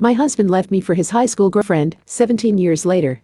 My husband left me for his high school girlfriend, 17 years later.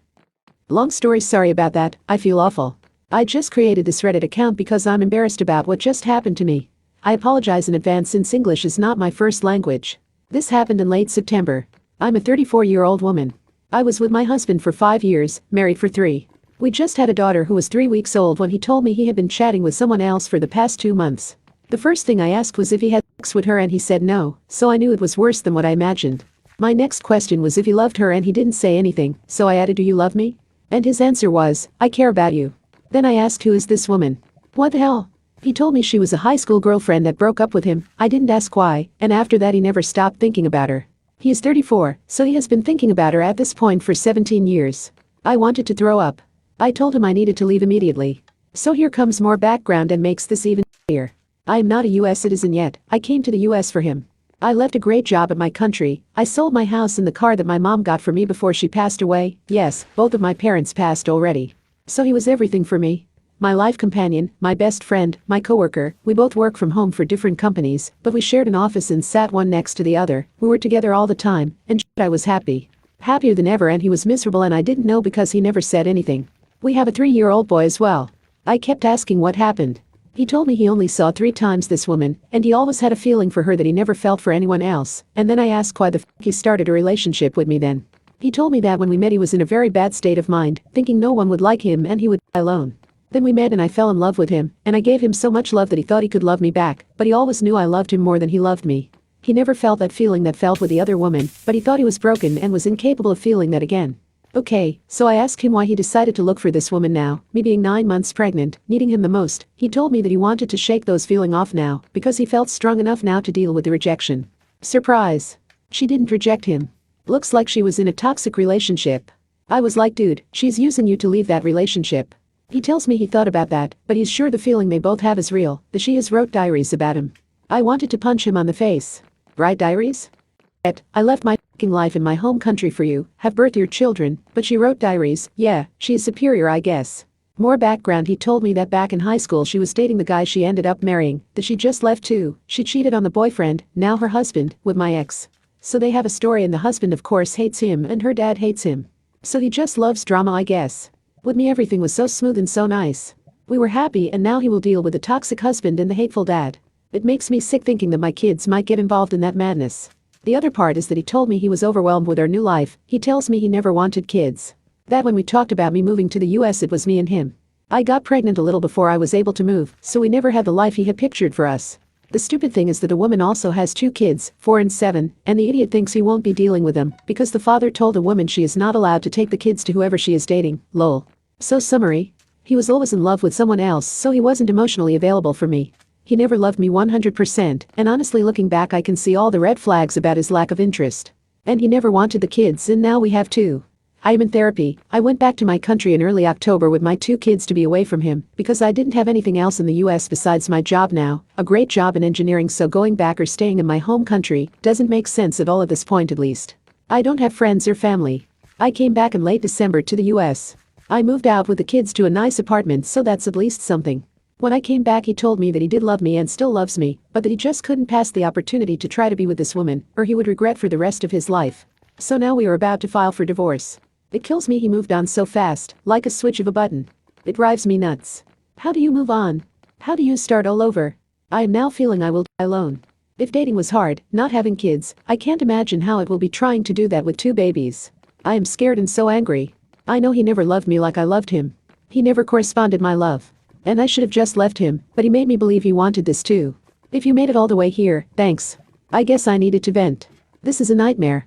Long story, sorry about that, I feel awful. I just created this Reddit account because I'm embarrassed about what just happened to me. I apologize in advance since English is not my first language. This happened in late September. I'm a 34-year-old woman. I was with my husband for 5 years, married for 3. We just had a daughter who was 3 weeks old when he told me he had been chatting with someone else for the past 2 months. The first thing I asked was if he had sex with her and he said no, so I knew it was worse than what I imagined. My next question was if he loved her and he didn't say anything, so I added, "Do you love me?" And his answer was, "I care about you." Then I asked, "Who is this woman?" "What the hell?" He told me she was a high school girlfriend that broke up with him. I didn't ask why, and after that he never stopped thinking about her. He is 34, so he has been thinking about her at this point for 17 years. I wanted to throw up. I told him I needed to leave immediately. So here comes more background and makes this even clearer. I am not a US citizen yet. I came to the US for him. I left a great job at my country. I sold my house and the car that my mom got for me before she passed away. Yes, both of my parents passed already. So he was everything for me. My life companion, my best friend, my coworker. We both work from home for different companies, but we shared an office and sat one next to the other. We were together all the time, and I was happy. Happier than ever, and he was miserable, and I didn't know because he never said anything. We have a 3-year-old boy as well. I kept asking what happened. He told me he only saw 3 times this woman, and he always had a feeling for her that he never felt for anyone else, and then I asked why the f he started a relationship with me then. He told me that when we met he was in a very bad state of mind, thinking no one would like him and he would die alone. Then we met and I fell in love with him, and I gave him so much love that he thought he could love me back, but he always knew I loved him more than he loved me. He never felt that feeling that felt with the other woman, but he thought he was broken and was incapable of feeling that again. Okay, so I asked him why he decided to look for this woman now, me being 9 months pregnant, needing him the most. He told me that he wanted to shake those feelings off now, because he felt strong enough now to deal with the rejection. Surprise! She didn't reject him. Looks like she was in a toxic relationship. I was like, dude, she's using you to leave that relationship. He tells me he thought about that, but he's sure the feeling they both have is real, that she has wrote diaries about him. I wanted to punch him on the face. Write diaries? I left my f***ing life in my home country for you, have birthed your children, but she wrote diaries. Yeah, she is superior, I guess. More background. He told me that back in high school she was dating the guy she ended up marrying, that she just left too. She cheated on the boyfriend, now her husband, with my ex. So they have a story, and the husband of course hates him and her dad hates him. So he just loves drama, I guess. With me everything was so smooth and so nice. We were happy, and now he will deal with the toxic husband and the hateful dad. It makes me sick thinking that my kids might get involved in that madness. The other part is that he told me he was overwhelmed with our new life. He tells me he never wanted kids. That when we talked about me moving to the US it was me and him. I got pregnant a little before I was able to move, so we never had the life he had pictured for us. The stupid thing is that the woman also has 2 kids, 4 and 7, and the idiot thinks he won't be dealing with them because the father told the woman she is not allowed to take the kids to whoever she is dating. Lol. So summary. He was always in love with someone else, so he wasn't emotionally available for me. He never loved me 100%, and honestly looking back I can see all the red flags about his lack of interest. And he never wanted the kids, and now we have 2. I am in therapy. I went back to my country in early October with my 2 kids to be away from him, because I didn't have anything else in the US besides my job now, a great job in engineering, so going back or staying in my home country doesn't make sense at all at this point at least. I don't have friends or family. I came back in late December to the US. I moved out with the kids to a nice apartment, so that's at least something. When I came back he told me that he did love me and still loves me, but that he just couldn't pass the opportunity to try to be with this woman, or he would regret for the rest of his life. So now we are about to file for divorce. It kills me he moved on so fast, like a switch of a button. It drives me nuts. How do you move on? How do you start all over? I am now feeling I will die alone. If dating was hard, not having kids, I can't imagine how it will be trying to do that with 2 babies. I am scared and so angry. I know he never loved me like I loved him. He never corresponded my love. And I should have just left him, but he made me believe he wanted this too. If you made it all the way here, thanks. I guess I needed to vent. This is a nightmare.